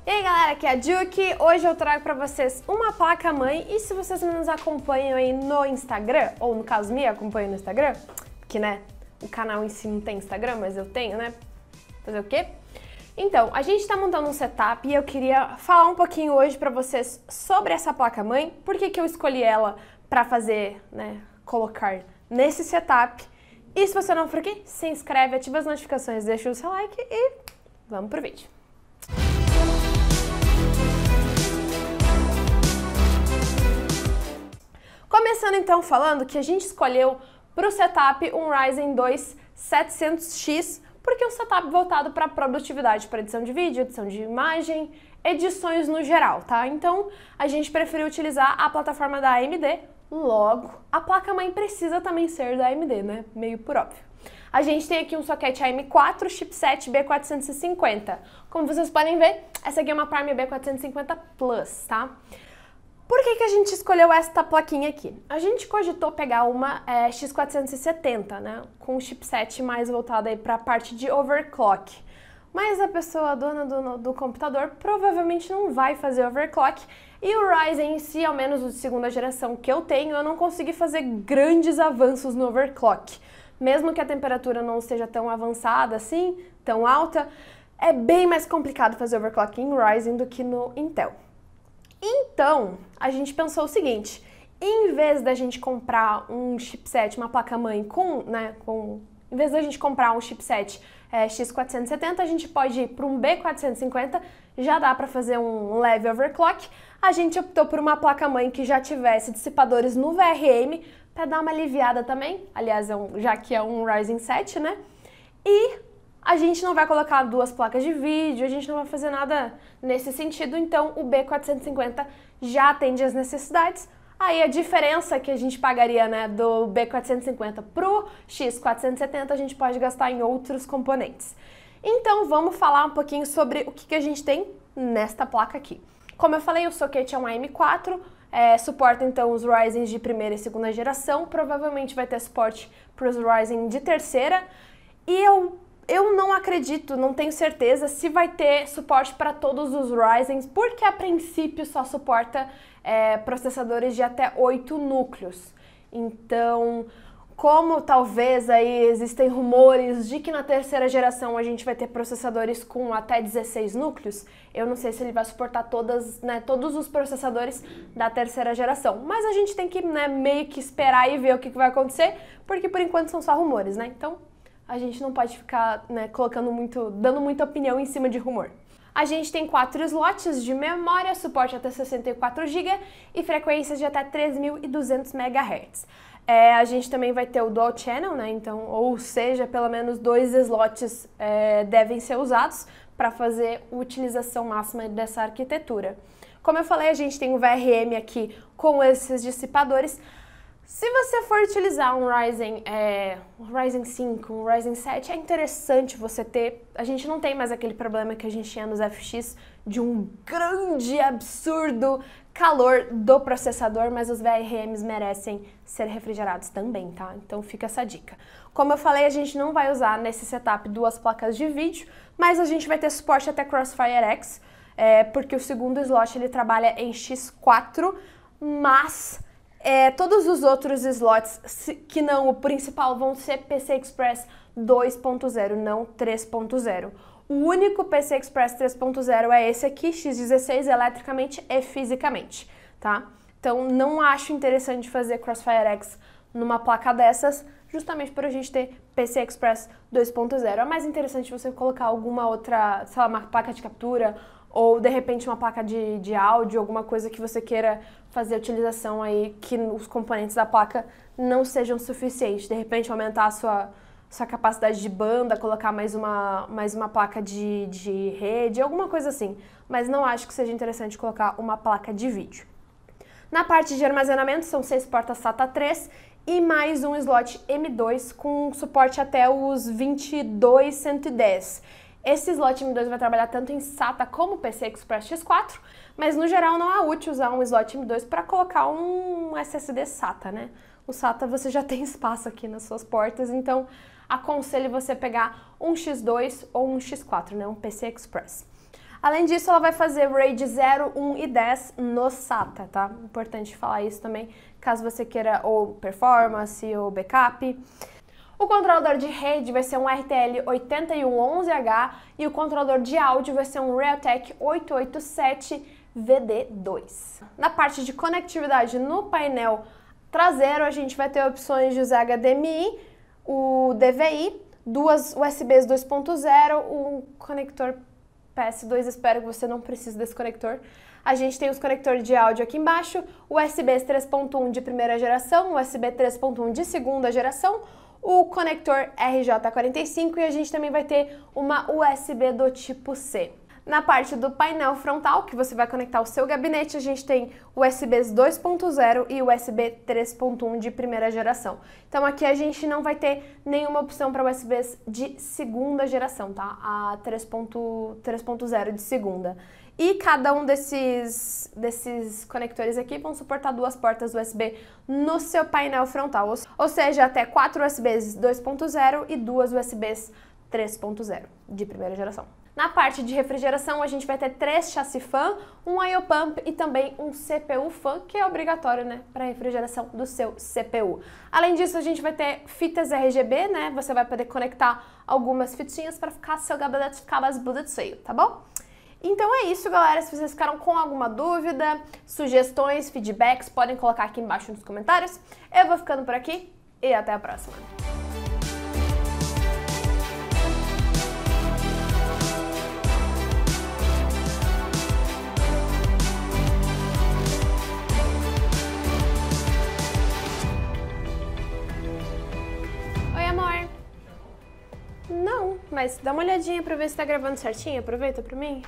E aí galera, aqui é a Juki. Hoje eu trago pra vocês uma placa-mãe e se vocês nos acompanham aí no Instagram, ou no caso me acompanham no Instagram, que né, o canal em si não tem Instagram, mas eu tenho, né? Fazer o quê? Então, a gente tá montando um setup e eu queria falar um pouquinho hoje pra vocês sobre essa placa-mãe, por que eu escolhi ela pra fazer, né, colocar nesse setup. E se você não for aqui, se inscreve, ativa as notificações, deixa o seu like e vamos pro vídeo. Começando então falando que a gente escolheu para o setup um Ryzen 2 700X, porque é um setup voltado para produtividade, para edição de vídeo, edição de imagem, edições no geral, tá? Então a gente preferiu utilizar a plataforma da AMD, logo a placa-mãe precisa também ser da AMD, né? Meio por óbvio. A gente tem aqui um socket AM4 chipset B450. Como vocês podem ver, essa aqui é uma Prime B450 Plus, tá? Por que a gente escolheu esta plaquinha aqui? A gente cogitou pegar uma X470, né, com um chipset mais voltado aí para a parte de overclock. Mas a pessoa dona do computador provavelmente não vai fazer overclock e o Ryzen em si, ao menos o de segunda geração que eu tenho, eu não consegui fazer grandes avanços no overclock. Mesmo que a temperatura não esteja tão avançada assim, tão alta, é bem mais complicado fazer overclock em Ryzen do que no Intel. Então, a gente pensou o seguinte, em vez da gente comprar um chipset, uma placa-mãe em vez da gente comprar um chipset X470, a gente pode ir para um B450, já dá para fazer um leve overclock. A gente optou por uma placa-mãe que já tivesse dissipadores no VRM, para dar uma aliviada também, aliás, já que é um Ryzen 7, né? E a gente não vai colocar duas placas de vídeo, a gente não vai fazer nada nesse sentido, então o B450 já atende às necessidades. Aí a diferença que a gente pagaria, né, do B450 pro X470, a gente pode gastar em outros componentes. Então vamos falar um pouquinho sobre o que a gente tem nesta placa aqui. Como eu falei, o socket é um AM4, suporta então os Ryzen de primeira e segunda geração, provavelmente vai ter suporte para os Ryzen de terceira, e eu não acredito, não tenho certeza se vai ter suporte para todos os Ryzens, porque a princípio só suporta processadores de até 8 núcleos. Então, como talvez aí existem rumores de que na terceira geração a gente vai ter processadores com até 16 núcleos, eu não sei se ele vai suportar todos os processadores da terceira geração. Mas a gente tem que meio que esperar e ver o que vai acontecer, porque por enquanto são só rumores, né? Então, a gente não pode ficar dando muita opinião em cima de rumor. A gente tem 4 slots de memória, suporte até 64 GB e frequências de até 3.200 MHz. A gente também vai ter o Dual Channel, né? Então, ou seja, pelo menos 2 slots devem ser usados para fazer a utilização máxima dessa arquitetura. Como eu falei, a gente tem o VRM aqui com esses dissipadores. Se você for utilizar um Ryzen 5, um Ryzen 7, é interessante você ter. A gente não tem mais aquele problema que a gente tinha nos FX de um grande, absurdo calor do processador, mas os VRMs merecem ser refrigerados também, tá? Então fica essa dica. Como eu falei, a gente não vai usar nesse setup duas placas de vídeo, mas a gente vai ter suporte até Crossfire X, porque o segundo slot ele trabalha em X4, mas todos os outros slots, que não o principal, vão ser PCI Express 2.0, não 3.0. O único PCI Express 3.0 é esse aqui, X16, eletricamente e fisicamente, tá? Então, não acho interessante fazer Crossfire X numa placa dessas, justamente por a gente ter PCI Express 2.0. É mais interessante você colocar alguma outra, sei lá, uma placa de captura, ou de repente uma placa de áudio, alguma coisa que você queira fazer a utilização aí, que os componentes da placa não sejam suficientes. De repente aumentar a sua capacidade de banda, colocar mais uma placa de rede, alguma coisa assim. Mas não acho que seja interessante colocar uma placa de vídeo. Na parte de armazenamento são 6 portas SATA 3 e mais um slot M2 com suporte até os 22.110. Esse slot M2 vai trabalhar tanto em SATA como PCI Express X4, mas no geral não é útil usar um slot M2 para colocar um SSD SATA, né? O SATA você já tem espaço aqui nas suas portas, então aconselho você pegar um X2 ou um X4, né? Um PCI Express. Além disso, ela vai fazer RAID 0, 1 e 10 no SATA, tá? Importante falar isso também, caso você queira ou performance ou backup. O controlador de rede vai ser um RTL8111H e o controlador de áudio vai ser um Realtek 887VD2. Na parte de conectividade no painel traseiro, a gente vai ter opções de usar HDMI, o DVI, duas USBs 2.0, um conector PS2, espero que você não precise desse conector. A gente tem os conectores de áudio aqui embaixo, USB 3.1 de primeira geração, USB 3.1 de segunda geração, o conector RJ45 e a gente também vai ter uma USB do tipo C. Na parte do painel frontal, que você vai conectar o seu gabinete, a gente tem USBs 2.0 e USB 3.1 de primeira geração. Então aqui a gente não vai ter nenhuma opção para USBs de segunda geração, tá? A 3.0 de segunda. E cada um desses conectores aqui vão suportar duas portas USB no seu painel frontal, ou seja, até 4 USBs 2.0 e duas USBs 3.0 de primeira geração. Na parte de refrigeração, a gente vai ter 3 chassi fan, um IO pump e também um CPU fan, que é obrigatório, né, para refrigeração do seu CPU. Além disso, a gente vai ter fitas RGB, né, você vai poder conectar algumas fitinhas para ficar seu gabinete ficar mais bonitinho, tá bom? Então é isso, galera. Se vocês ficaram com alguma dúvida, sugestões, feedbacks, podem colocar aqui embaixo nos comentários. Eu vou ficando por aqui e até a próxima. Oi, amor. Não, mas dá uma olhadinha pra ver se tá gravando certinho. Aproveita pra mim.